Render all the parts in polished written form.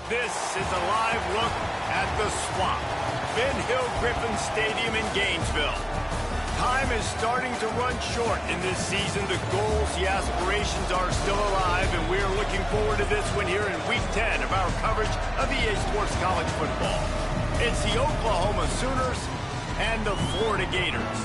This is a live look at the Swamp, Ben Hill Griffin Stadium in Gainesville. Time is starting to run short in this season. The goals, the aspirations are still alive, and we are looking forward to this one here in Week 10 of our coverage of EA Sports College Football. It's the Oklahoma Sooners and the Florida Gators.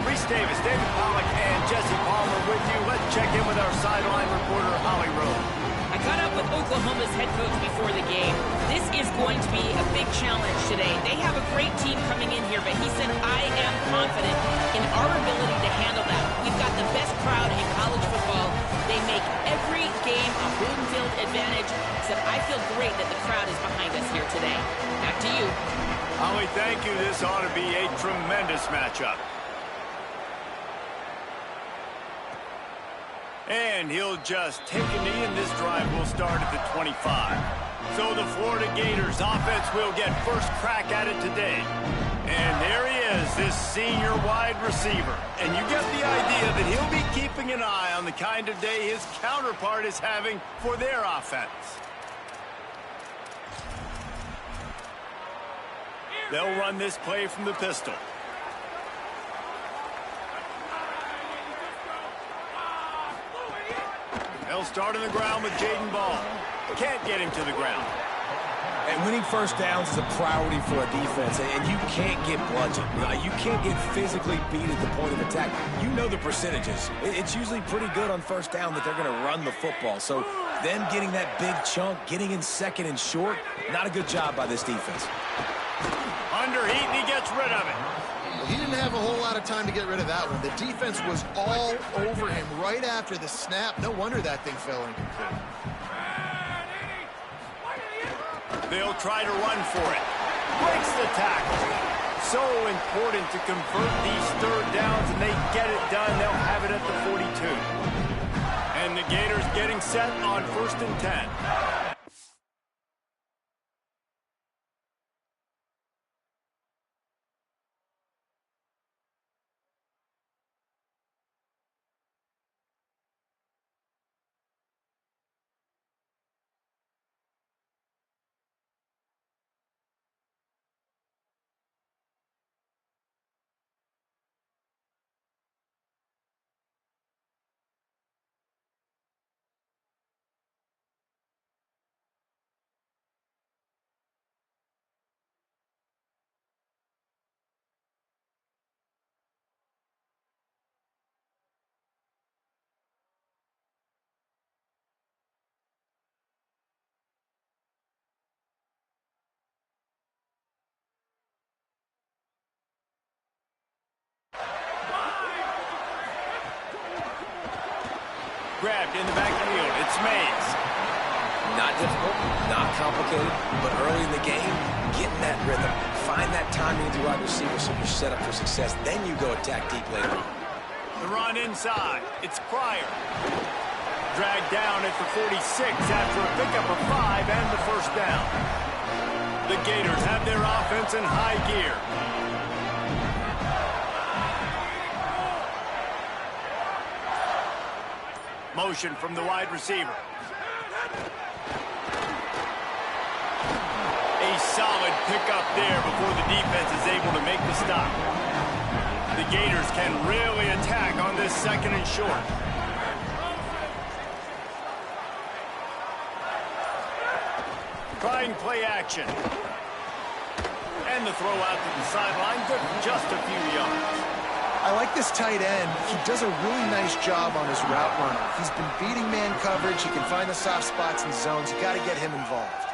Reese Davis, David Pollack, and Jesse Palmer with you. Let's check in with our sideline reporter, Holly Rowe. I caught up with Oklahoma's head coach before the game. This is going to be a big challenge today. They have a great team coming in here, but he said, I am confident in our ability to handle that. We've got the best crowd in college football. They make every game a home field advantage. He said, I feel great that the crowd is behind us here today. Back to you. Holly, thank you. This ought to be a tremendous matchup. And he'll just take a knee, and this drive will start at the 25. So the Florida Gators offense will get first crack at it today. And there he is, this senior wide receiver. And you get the idea that he'll be keeping an eye on the kind of day his counterpart is having for their offense. They'll run this play from the pistol. They'll start on the ground with Jaden Ball. Can't get him to the ground. And winning first downs is a priority for a defense, and you can't get bludgeoned. You can't get physically beat at the point of attack. You know the percentages. It's usually pretty good on first down that they're going to run the football. So them getting that big chunk, getting in second and short, not a good job by this defense. Under heat, and he gets rid of it. He didn't have a whole lot of time to get rid of that one. The defense was all over him right after the snap. No wonder that thing fell incomplete. They'll try to run for it. Breaks the tackle. So important to convert these third downs, and they get it done. They'll have it at the 42. And the Gators getting set on 1st and 10. Grabbed in the backfield. It's Mays. Not difficult, not complicated, but early in the game, getting that rhythm. Find that timing with your wide receiver so you're set up for success. Then you go attack deep later on. The run inside. It's Pryor. Dragged down at the 46 after a pickup of 5 and the first down. The Gators have their offense in high gear. Motion from the wide receiver. A solid pickup there before the defense is able to make the stop. The Gators can really attack on this 2nd and short. Trying play action. And the throw out to the sideline, good for just a few yards. I like this tight end. He does a really nice job on his route runner. He's been beating man coverage. He can find the soft spots and zones. You got to get him involved.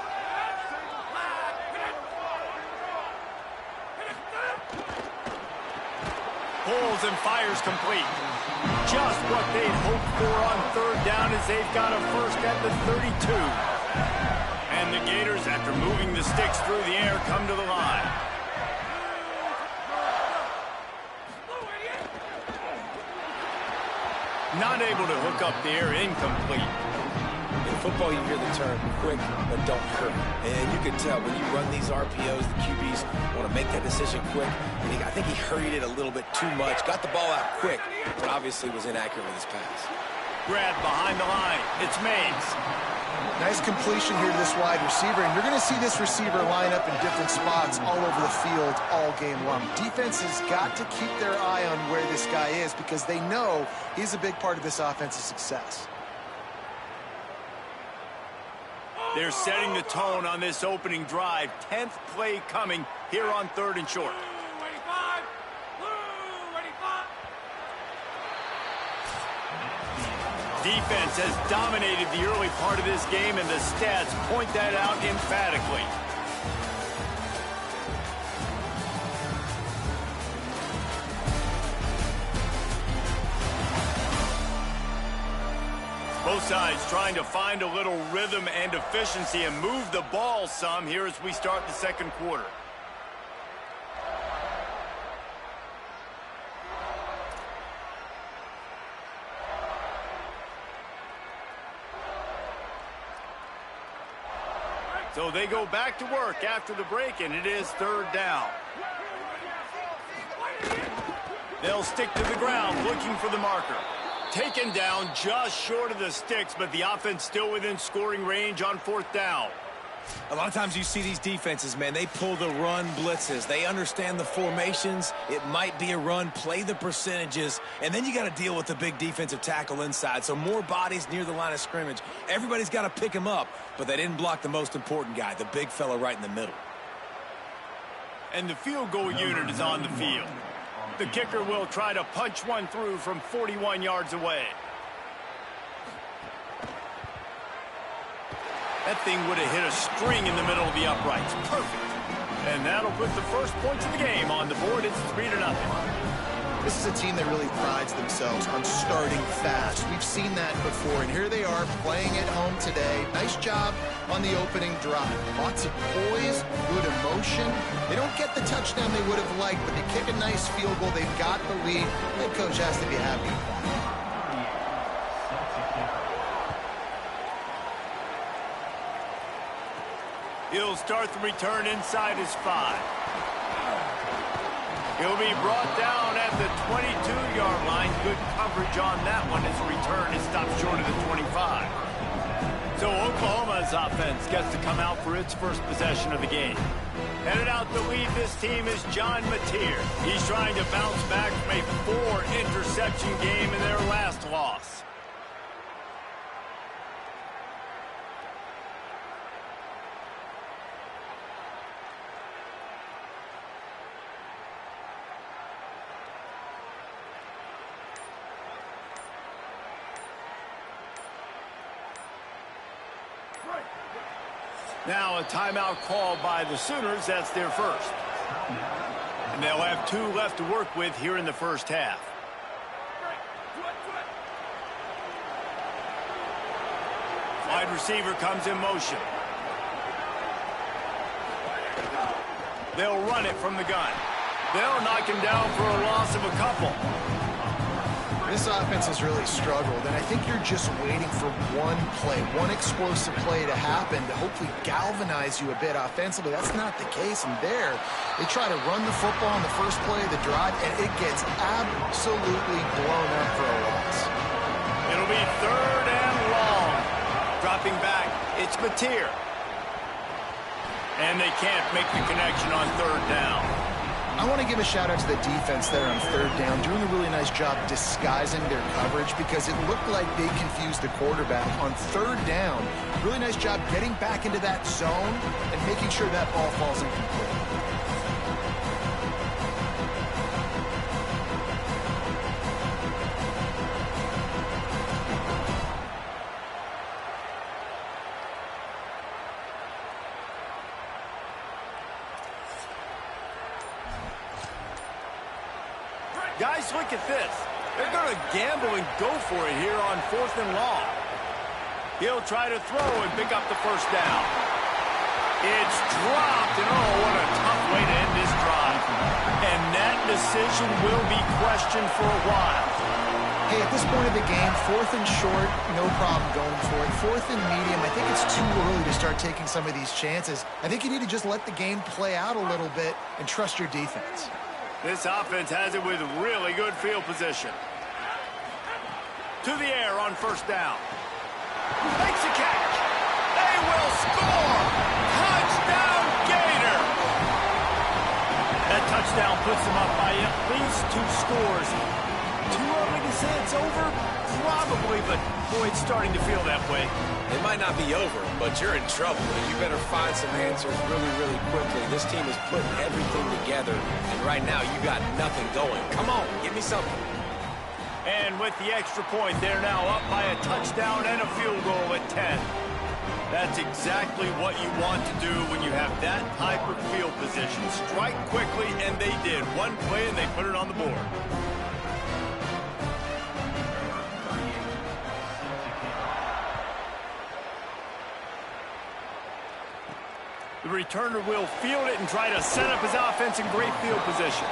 Pulls and fires complete. Just what they'd hoped for on 3rd down as they've got a first at the 32. And the Gators, after moving the sticks through the air, come to the line. Not able to hook up there, incomplete. In football, you hear the term quick, but don't hurt. And you can tell when you run these RPOs, the QBs want to make that decision quick. And I think he hurried it a little bit too much, got the ball out quick, but obviously was inaccurate with his pass. Grabbed behind the line. It's Mays. Nice completion here to this wide receiver, and you're going to see this receiver line up in different spots all over the field all game long. Defense has got to keep their eye on where this guy is because they know he's a big part of this offense's success. They're setting the tone on this opening drive. 10th play coming here on 3rd and short. Defense has dominated the early part of this game, and the stats point that out emphatically. Both sides trying to find a little rhythm and efficiency and move the ball some here as we start the second quarter. So they go back to work after the break, and it is 3rd down. They'll stick to the ground looking for the marker. Taken down just short of the sticks, but the offense still within scoring range on 4th down. A lot of times you see these defenses, man, they pull the run blitzes. They understand the formations. It might be a run, play the percentages, and then you got to deal with the big defensive tackle inside. So more bodies near the line of scrimmage. Everybody's got to pick him up, but they didn't block the most important guy, the big fella right in the middle. And the field goal unit is on the field. The kicker will try to punch one through from 41 yards away. That thing would have hit a string in the middle of the uprights. Perfect. And that'll put the first points of the game on the board. It's 3-0. This is a team that really prides themselves on starting fast. We've seen that before, and here they are playing at home today. Nice job on the opening drive. Lots of poise, good emotion. They don't get the touchdown they would have liked, but they kick a nice field goal. They've got the lead. Head coach has to be happy with that. He'll start the return inside his 5. He'll be brought down at the 22-yard line. Good coverage on that one. His return is stopped short of the 25. So Oklahoma's offense gets to come out for its first possession of the game. Headed out to lead this team is John Mateer. He's trying to bounce back from a 4-interception game in their last loss. Now a timeout called by the Sooners. That's their first. And they'll have 2 left to work with here in the first half. Wide receiver comes in motion. They'll run it from the gun. They'll knock him down for a loss of a couple. This offense has really struggled, and I think you're just waiting for one play, one explosive play to happen to hopefully galvanize you a bit offensively. That's not the case, and there, they try to run the football on the first play of the drive, and it gets absolutely blown up for a loss. It'll be 3rd and long. Dropping back, it's Mateer. And they can't make the connection on 3rd down. I want to give a shout out to the defense there on 3rd down, doing a really nice job disguising their coverage because it looked like they confused the quarterback on 3rd down. Really nice job getting back into that zone and making sure that ball falls incomplete. Guys, look at this. They're going to gamble and go for it here on 4th and long. He'll try to throw and pick up the first down. It's dropped, and oh, what a tough way to end this drive. And that decision will be questioned for a while. Hey, at this point of the game, 4th and short, no problem going for it. 4th and medium, I think it's too early to start taking some of these chances. I think you need to just let the game play out a little bit and trust your defense. This offense has it with really good field position. To the air on 1st down. Makes a catch. will score! Touchdown, Gator! That touchdown puts them up by at least 2 scores. Too early to say it's over? Probably, but boy, it's starting to feel that way. It might not be over, but you're in trouble, and you better find some answers really, really quickly. This team is putting everything together, and right now you got nothing going. Come on, give me something. And with the extra point, they're now up by a touchdown and a field goal at 10. That's exactly what you want to do when you have that type of field position. Strike quickly, and they did. One play, and they put it on the board. The returner will field it and try to set up his offense in great field position.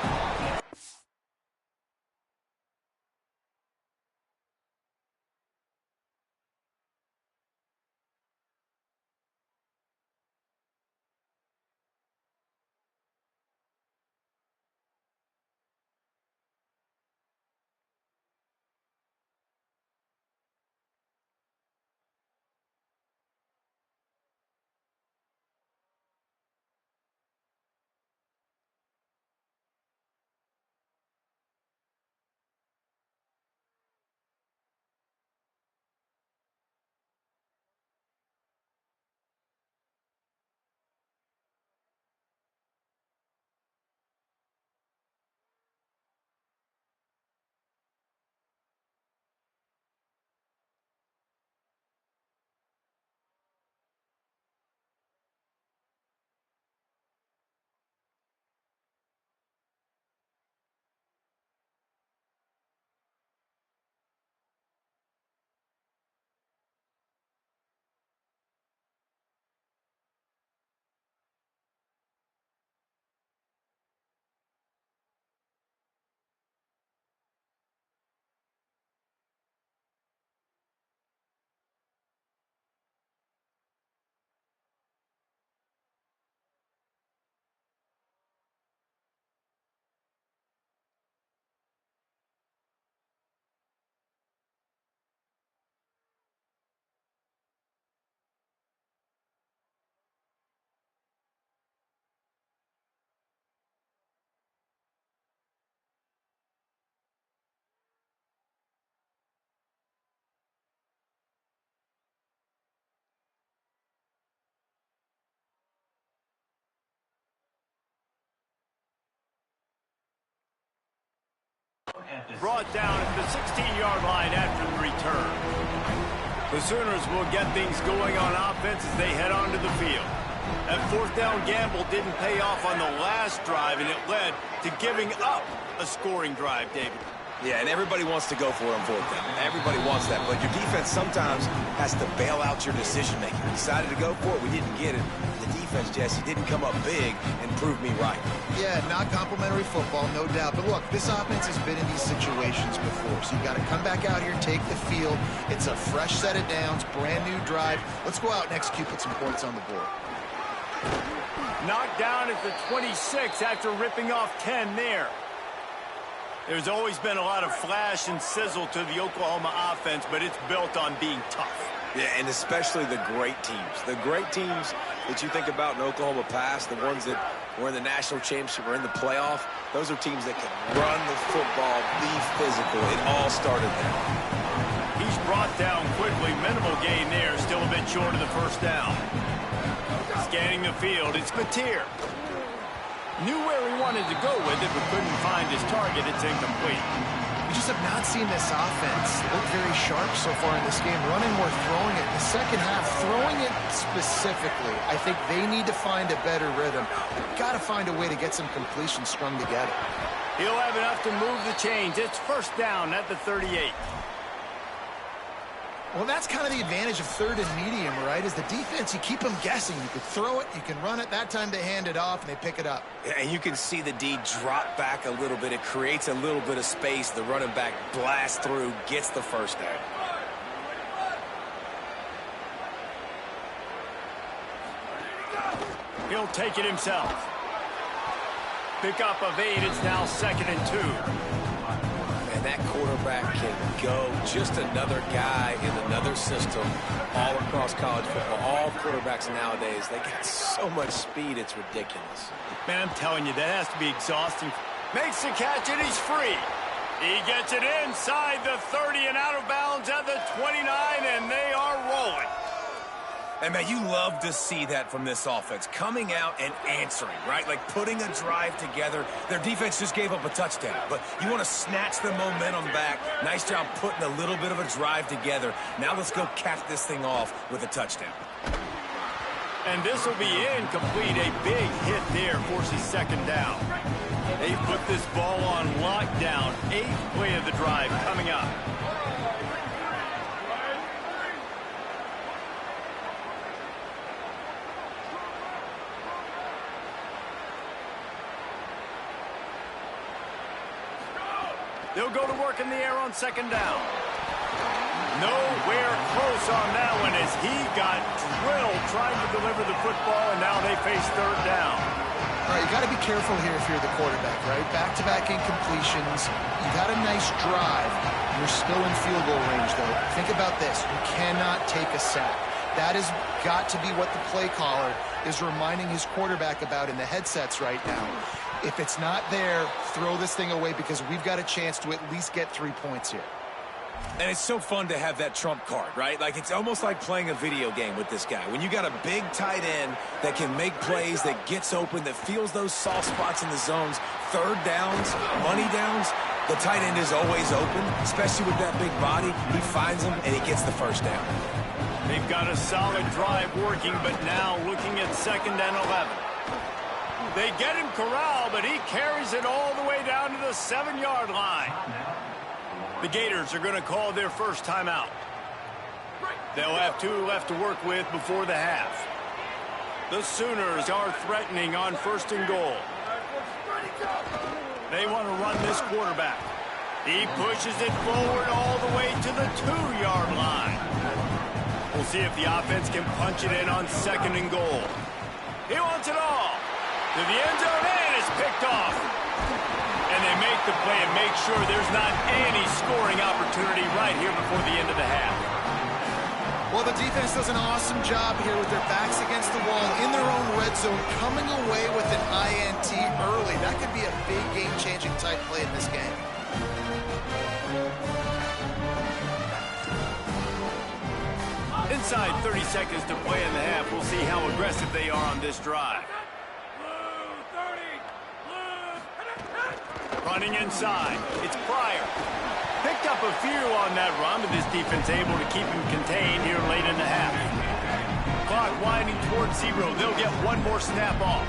Brought down at the 16-yard line after the return. The Sooners will get things going on offense as they head onto the field. That fourth down gamble didn't pay off on the last drive, and it led to giving up a scoring drive, David. Yeah, and everybody wants to go for it on fourth down. Everybody wants that, but your defense sometimes has to bail out your decision-making. We decided to go for it. We didn't get it. The defense, Jesse, didn't come up big and prove me right. Yeah, not complimentary football, no doubt. But look, this offense has been in these situations before, so you've got to come back out here, take the field. It's a fresh set of downs, brand new drive. Let's go out and execute, put some points on the board. Knocked down at the 26 after ripping off 10 there. There's always been a lot of flash and sizzle to the Oklahoma offense, but it's built on being tough. Yeah, and especially the great teams. The great teams that you think about in Oklahoma past, the ones that were in the national championship or in the playoff, those are teams that can run the football, be physical. It all started there. He's brought down quickly. Minimal gain there. Still a bit short of the first down. Scanning the field, it's Mateer. Knew where he wanted to go with it, but couldn't find his target. It's incomplete. We just have not seen this offense look very sharp so far in this game. Running more, throwing it. The second half, throwing it specifically. I think they need to find a better rhythm. Got to find a way to get some completions strung together. He'll have enough to move the chains. It's first down at the 38. Well, that's kind of the advantage of third and medium, right? Is the defense, you keep them guessing. You can throw it, you can run it. That time they hand it off and they pick it up. And you can see the D drop back a little bit. It creates a little bit of space. The running back blasts through, gets the first down. He'll take it himself. Pick up of 8. It's now 2nd and 2. and that quarterback can go. Just another guy in another system all across college football. All quarterbacks nowadays, they got so much speed, it's ridiculous. Man, I'm telling you, that has to be exhausting. Makes the catch, and he's free. He gets it inside the 30 and out of bounds at the 29, and they are rolling. And, man, you love to see that from this offense. Coming out and answering, right? Like putting a drive together. Their defense just gave up a touchdown, but you want to snatch the momentum back. Nice job putting a little bit of a drive together. Now let's go cap this thing off with a touchdown. And this will be incomplete. A big hit there forces second down. They put this ball on lockdown. 8th play of the drive coming up. They'll go to work in the air on second down. Nowhere close on that one as he got drilled trying to deliver the football, and now they face third down. All right, you got to be careful here if you're the quarterback, right? Back-to-back incompletions. You got a nice drive. You're still in field goal range, though. Think about this. You cannot take a sack. That has got to be what the play caller is reminding his quarterback about in the headsets right now. If it's not there, throw this thing away because we've got a chance to at least get 3 points here. And it's so fun to have that trump card, right? Like it's almost like playing a video game with this guy. When you got a big tight end that can make plays, that gets open, that feels those soft spots in the zones, third downs, money downs, the tight end is always open, especially with that big body. He finds them and he gets the first down. They've got a solid drive working, but now looking at 2nd and 11. They get him corralled, but he carries it all the way down to the 7-yard line. The Gators are going to call their first timeout. They'll have 2 left to work with before the half. The Sooners are threatening on 1st and goal. They want to run this quarterback. He pushes it forward all the way to the 2-yard line. We'll see if the offense can punch it in on 2nd and goal. He wants it all. To the end zone, and it's picked off. And they make the play and make sure there's not any scoring opportunity right here before the end of the half. Well, the defense does an awesome job here with their backs against the wall in their own red zone, coming away with an INT early. That could be a big game-changing type play in this game. Inside 30 seconds to play in the half. We'll see how aggressive they are on this drive. Running inside. It's Pryor. Picked up a few on that run, but this defense able to keep him contained here late in the half. Clock winding towards 0. They'll get one more snap off.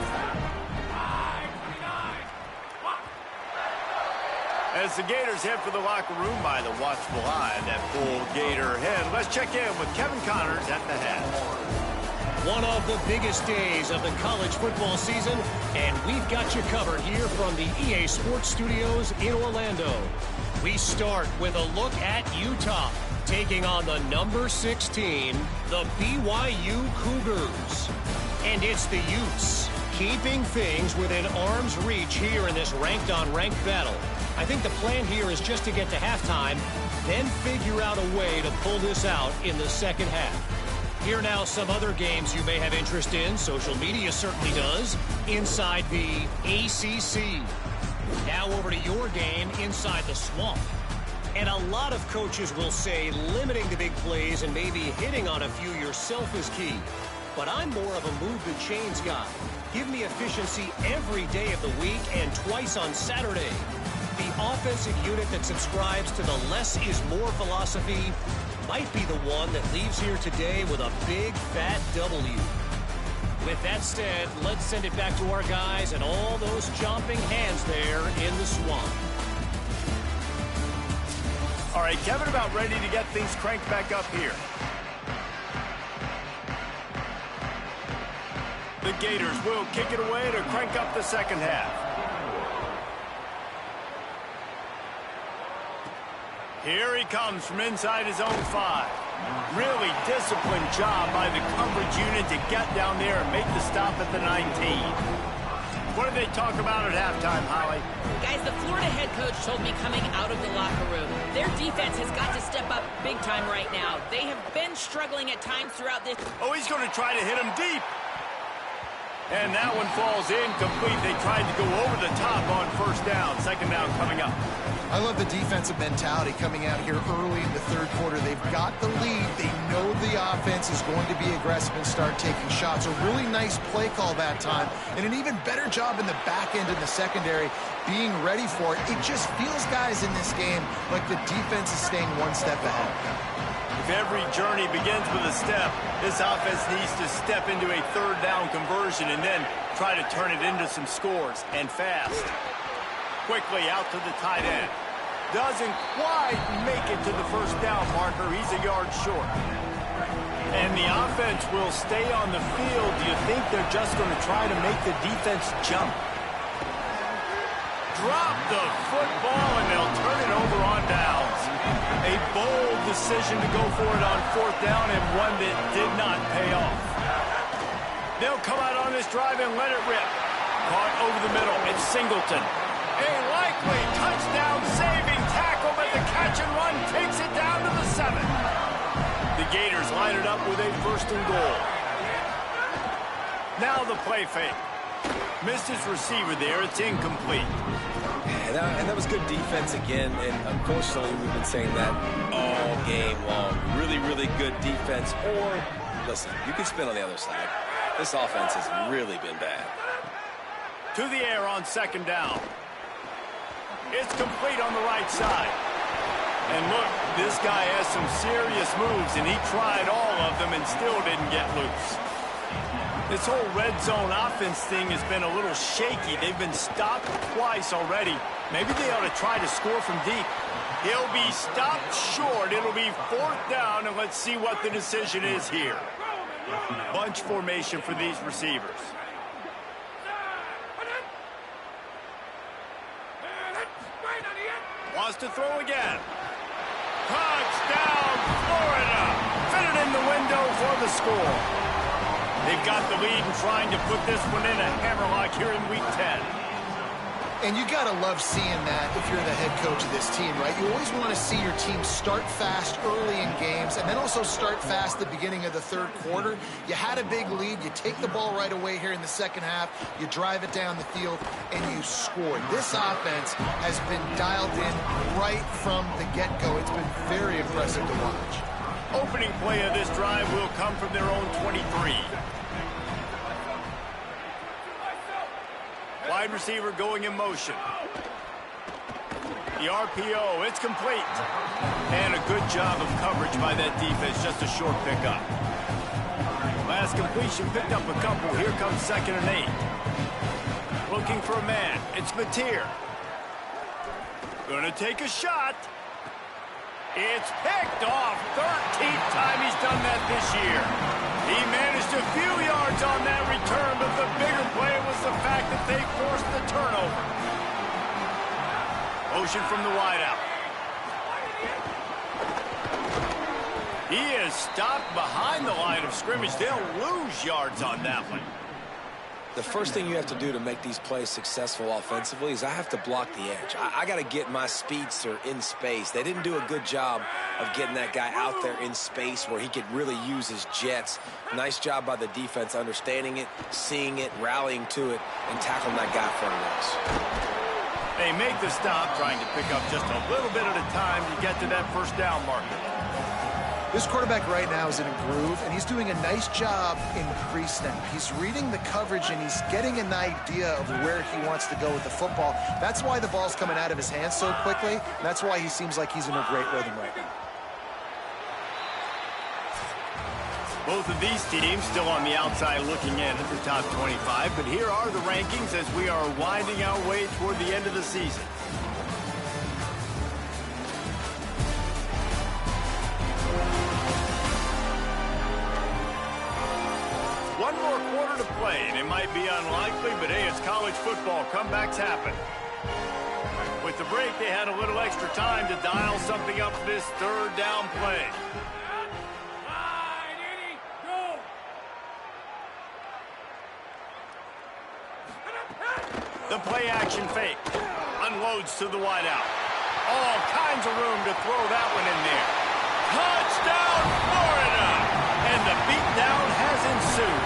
As the Gators head for the locker room by the watchful eye of that full Gator head, let's check in with Kevin Connors at the hat. One of the biggest days of the college football season, and we've got you covered here from the EA Sports Studios in Orlando. We start with a look at Utah, taking on the number 16, the BYU Cougars. And it's the Utes keeping things within arm's reach here in this ranked-on-ranked battle. I think the plan here is just to get to halftime, then figure out a way to pull this out in the second half. Here now some other games you may have interest in. Social media certainly does. Inside the ACC. Now over to your game inside the Swamp. And a lot of coaches will say limiting the big plays and maybe hitting on a few yourself is key. But I'm more of a move the chains guy. Give me efficiency every day of the week and twice on Saturday. The offensive unit that subscribes to the less is more philosophy might be the one that leaves here today with a big fat W. With that said, let's send it back to our guys and all those chomping hands there in the Swamp. All right, Kevin, about ready to get things cranked back up here. The Gators will kick it away to crank up the second half. Here he comes from inside his own 5. Really disciplined job by the coverage unit to get down there and make the stop at the 19. What did they talk about at halftime, Holly? Guys, the Florida head coach told me coming out of the locker room, their defense has got to step up big time right now. They have been struggling at times throughout this. Oh, he's going to try to hit him deep. And that one falls incomplete. They tried to go over the top on first down. Second down coming up. I love the defensive mentality coming out here early in the third quarter. They've got the lead. They know the offense is going to be aggressive and start taking shots. A really nice play call that time, and an even better job in the back end in the secondary being ready for it. It just feels, guys, in this game like the defense is staying one step ahead. If every journey begins with a step, this offense needs to step into a third down conversion and then try to turn it into some scores, and fast. Quickly out to the tight end. Doesn't quite make it to the first down marker. He's a yard short. And the offense will stay on the field. Do you think they're just going to try to make the defense jump? Drop the football, and they'll turn it over on downs. A bold decision to go for it on fourth down, and one that did not pay off. They'll come out on this drive and let it rip. Caught over the middle. It's Singleton. A likely touchdown-saving tackle, but the catch and run takes it down to the 7. The Gators line it up with a first and goal. Now the play fake. Missed his receiver there. It's incomplete. And that was good defense again, and unfortunately we've been saying that all game long. Really, really good defense. Or, listen, you can spin on the other side. This offense has really been bad. To the air on second down. It's complete on the right side. And look, this guy has some serious moves, and he tried all of them and still didn't get loose. This whole red zone offense thing has been a little shaky. They've been stopped twice already. Maybe they ought to try to score from deep. He'll be stopped short. It'll be fourth down, and let's see what the decision is here. Bunch formation for these receivers. Wants to throw again. Touchdown, Florida. Fit it in the window for the score. They've got the lead and trying to put this one in a hammerlock here in Week 10. And you got to love seeing that if you're the head coach of this team, right? You always want to see your team start fast early in games and then also start fast at the beginning of the third quarter. You had a big lead. You take the ball right away here in the second half. You drive it down the field, and you score. This offense has been dialed in right from the get-go. It's been very impressive to watch. Opening play of this drive will come from their own 23. Wide receiver going in motion. The RPO, it's complete. And a good job of coverage by that defense, just a short pickup. Last completion picked up a couple. Here comes 2nd and 8. Looking for a man. It's Mateer. Gonna take a shot. It's picked off. 13th time he's done that this year. He managed a few yards on that return, but the bigger play was the fact that they forced the turnover. Motion from the wideout. He is stopped behind the line of scrimmage. They'll lose yards on that one. The first thing you have to do to make these plays successful offensively is I have to block the edge. I got to get my speedster in space. They didn't do a good job of getting that guy out there in space where he could really use his jets. Nice job by the defense understanding it, seeing it, rallying to it, and tackling that guy in front of us. They make the stop, trying to pick up just a little bit at a time to get to that first down marker. This quarterback right now is in a groove, and he's doing a nice job in pre-snap. He's reading the coverage, and he's getting an idea of where he wants to go with the football. That's why the ball's coming out of his hands so quickly, and that's why he seems like he's in a great rhythm right now. Both of these teams still on the outside looking in at the top 25, but here are the rankings as we are winding our way toward the end of the season. One more quarter to play, and it might be unlikely, but hey, it's college football. Comebacks happen. With the break, they had a little extra time to dial something up for this third down play. The play-action fake. Unloads to the wideout. All kinds of room to throw that one in there. Touchdown, Florida! And the beatdown has ensued.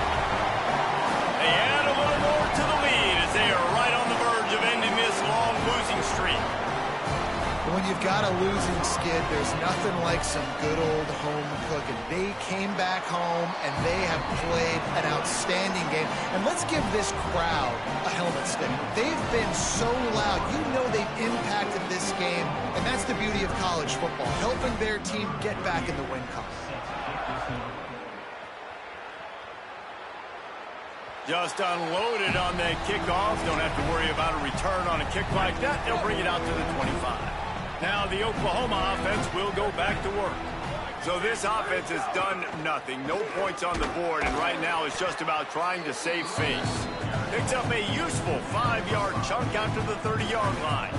They add a little more to the lead as they are right on the verge of ending this long losing streak. When you've got a losing skid, there's nothing like some good old home cooking. They came back home, and they have played an outstanding game. And let's give this crowd a helmet stick. They've been so loud. You know they've impacted this game, and that's the beauty of college football, helping their team get back in the win column. Just unloaded on the kickoff. Don't have to worry about a return on a kick like that. They'll bring it out to the 25. Now the Oklahoma offense will go back to work. So this offense has done nothing. No points on the board, and right now it's just about trying to save face. Picks up a useful 5-yard chunk out to the 30-yard line.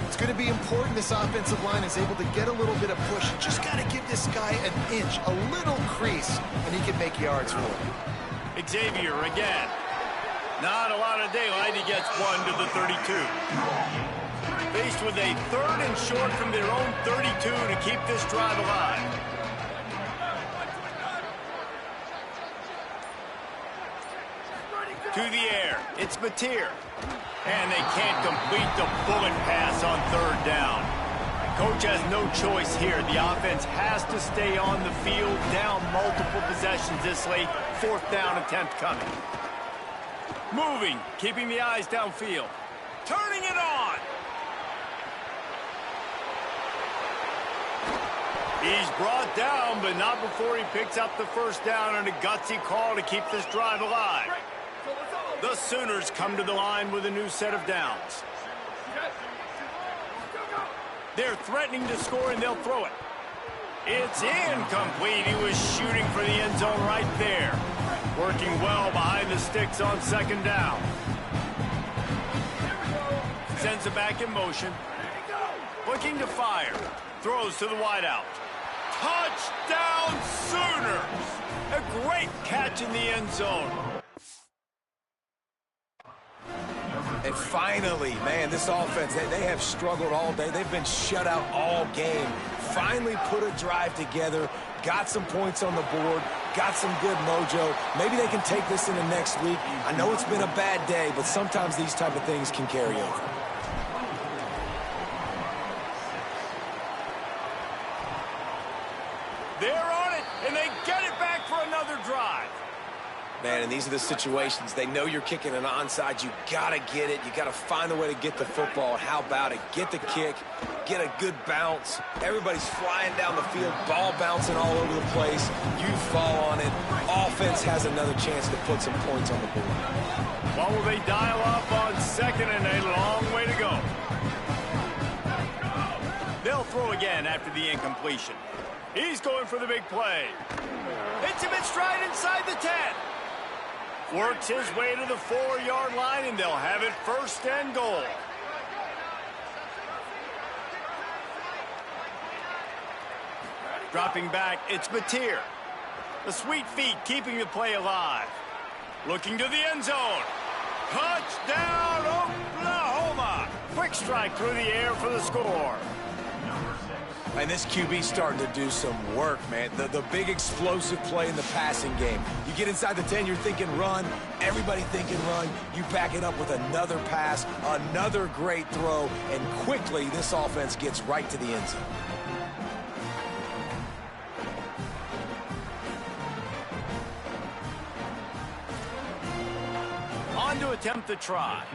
It's going to be important this offensive line is able to get a little bit of push. You just got to give this guy an inch, a little crease, and he can make yards for it. Xavier again. Not a lot of daylight. He gets one to the 32. Faced with a 3rd and short from their own 32 to keep this drive alive. To the air. It's Mateer. And they can't complete the bullet pass on 3rd down. Coach has no choice here. The offense has to stay on the field, down multiple possessions this late. 4th down attempt coming. Moving, keeping the eyes downfield. Turning it on. He's brought down, but not before he picks up the 1st down and a gutsy call to keep this drive alive. The Sooners come to the line with a new set of downs. They're threatening to score, and they'll throw it. It's incomplete. He was shooting for the end zone right there. Working well behind the sticks on 2nd down. Sends it back in motion. Looking to fire. Throws to the wideout. Touchdown, Sooners! A great catch in the end zone. And finally, man, this offense, they have struggled all day. They've been shut out all game. Finally put a drive together, got some points on the board, got some good mojo. Maybe they can take this into next week. I know it's been a bad day, but sometimes these type of things can carry over. They're on it, and they get it back for another drive. Man, and these are the situations. They know you're kicking an onside. You got to get it. You got to find a way to get the football. How about it? Get the kick. Get a good bounce. Everybody's flying down the field. Ball bouncing all over the place. You fall on it. Offense has another chance to put some points on the board. What will they dial up on 2nd and a long way to go? They'll throw again after the incompletion. He's going for the big play. Hits him in stride inside the 10. Works his way to the 4-yard line, and they'll have it 1st and goal. Dropping back, it's Mateer. The sweet feet keeping the play alive. Looking to the end zone. Touchdown, Oklahoma! Quick strike through the air for the score. And this QB's starting to do some work, man. The big explosive play in the passing game. You get inside the 10, you're thinking run. Everybody thinking run. You back it up with another pass, another great throw, and quickly this offense gets right to the end zone. On to attempt the try.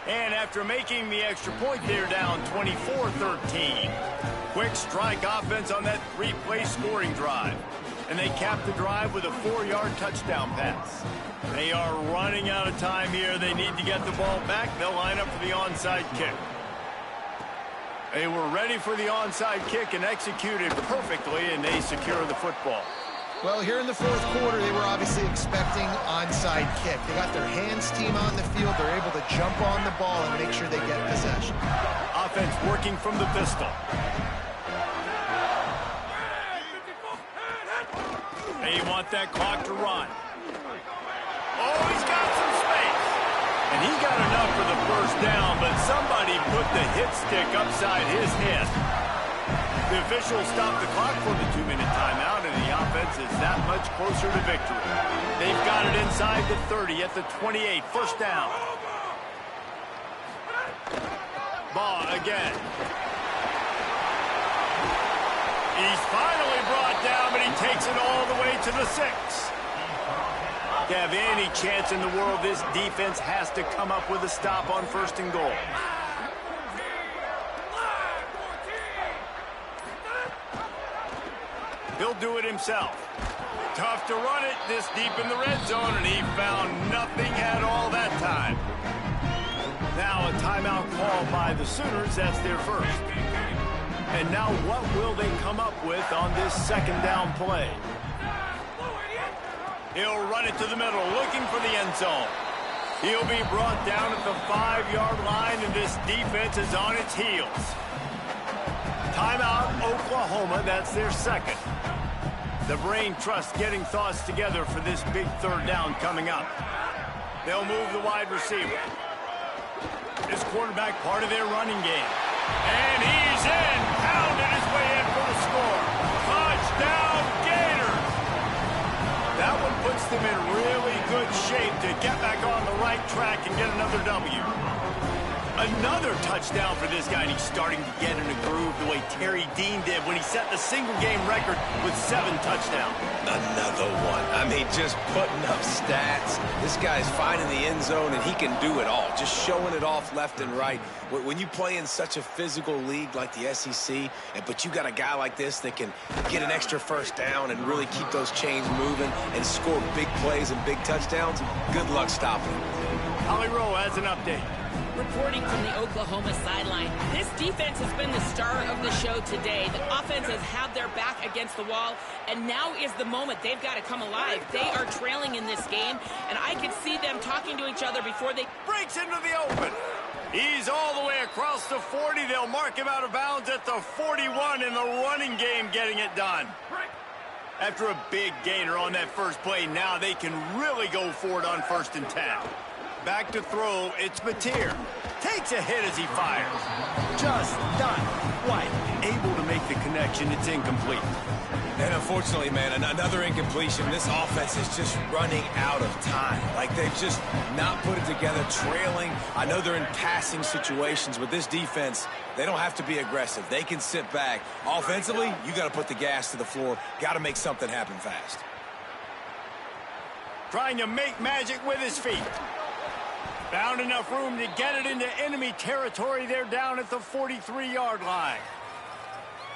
And after making the extra point, they're down 24-13. Quick strike offense on that 3-play scoring drive. And they cap the drive with a 4-yard touchdown pass. They are running out of time here. They need to get the ball back. They'll line up for the onside kick. They were ready for the onside kick and executed perfectly, and they secure the football. Well, here in the 4th quarter, they were obviously expecting onside kick. They got their hands team on the field. They're able to jump on the ball and make sure they get possession. Offense working from the pistol. They want that clock to run. Oh, he's got some space. And he got enough for the first down, but somebody put the hit stick upside his head. The officials stopped the clock for the 2-minute timeout, and the offense is that much closer to victory. They've got it inside the 30 at the 28. First down. Ball again. He's finally brought down, but he takes it all the way to the 6. To have any chance in the world, this defense has to come up with a stop on 1st and goal. He'll do it himself. Tough to run it this deep in the red zone, and he found nothing at all that time. Now a timeout call by the Sooners. That's their first. And now what will they come up with on this 2nd down play? He'll run it to the middle, looking for the end zone. He'll be brought down at the 5-yard line, and this defense is on its heels. Timeout, Oklahoma. That's their second. The brain trust getting thoughts together for this big 3rd down coming up. They'll move the wide receiver. This quarterback part of their running game. And he's in. Pounded his way in for the score. Touchdown, Gators. That one puts them in really good shape to get back on the right track and get another W. Another touchdown for this guy, and he's starting to get in a groove the way Terry Dean did when he set the single-game record with 7 touchdowns. Another one. I mean, just putting up stats. This guy's finding the end zone, and he can do it all, just showing it off left and right. When you play in such a physical league like the SEC, but you got a guy like this that can get an extra first down and really keep those chains moving and score big plays and big touchdowns, good luck stopping him. Holly Rowe has an update. Reporting from the Oklahoma sideline, this defense has been the star of the show today. The offense has had their back against the wall, and now is the moment they've got to come alive. They are trailing in this game, and I can see them talking to each other before they... Breaks into the open. He's all the way across the 40. They'll mark him out of bounds at the 41 in the running game, getting it done. After a big gainer on that first play, now they can really go for it on 1st and 10. Back to throw, it's Mateer. Takes a hit as he fires. Just not quite able to make the connection. It's incomplete. And unfortunately, man, another incompletion. This offense is just running out of time. Like, they've just not put it together, trailing. I know they're in passing situations, but this defense, they don't have to be aggressive. They can sit back. Offensively, you got to put the gas to the floor. Got to make something happen fast. Trying to make magic with his feet. Found enough room to get it into enemy territory. They're down at the 43-yard line.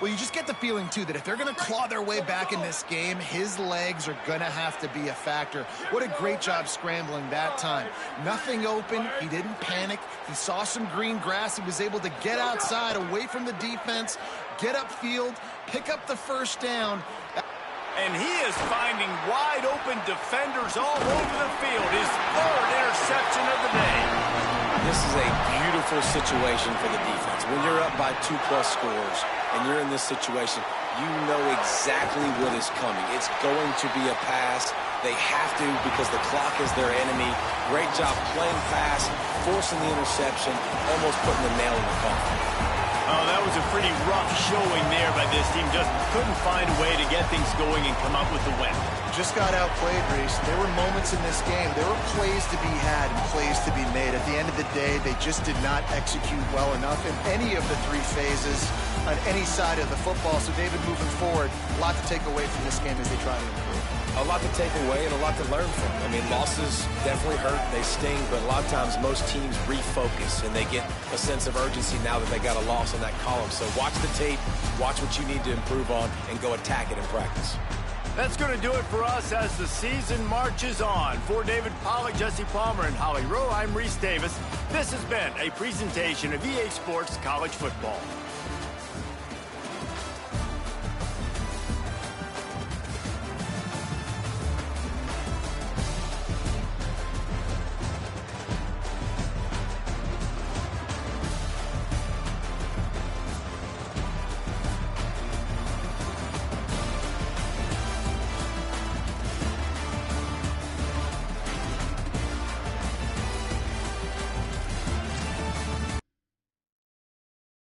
Well, you just get the feeling, too, that if they're going to claw their way back in this game, his legs are going to have to be a factor. What a great job scrambling that time. Nothing open. He didn't panic. He saw some green grass. He was able to get outside, away from the defense, get upfield, pick up the first down. And he is finding wide-open defenders all over the field. His 3rd interception of the day. This is a beautiful situation for the defense. When you're up by 2+ scores and you're in this situation, you know exactly what is coming. It's going to be a pass. They have to because the clock is their enemy. Great job playing pass, forcing the interception, almost putting the nail in the coffin. Oh, that was a pretty rough showing there by this team. Just couldn't find a way to get things going and come up with the win. Just got outplayed, Reese. There were moments in this game. There were plays to be had and plays to be made. At the end of the day, they just did not execute well enough in any of the 3 phases on any side of the football. So, David, moving forward, a lot to take away from this game as they try to improve. A lot to take away and a lot to learn from. I mean, losses definitely hurt, they sting, but a lot of times most teams refocus and they get a sense of urgency now that they got a loss in that column. So watch the tape, watch what you need to improve on, and go attack it in practice. That's going to do it for us as the season marches on. For David Pollack, Jesse Palmer, and Holly Rowe, I'm Reese Davis. This has been a presentation of EA Sports College Football.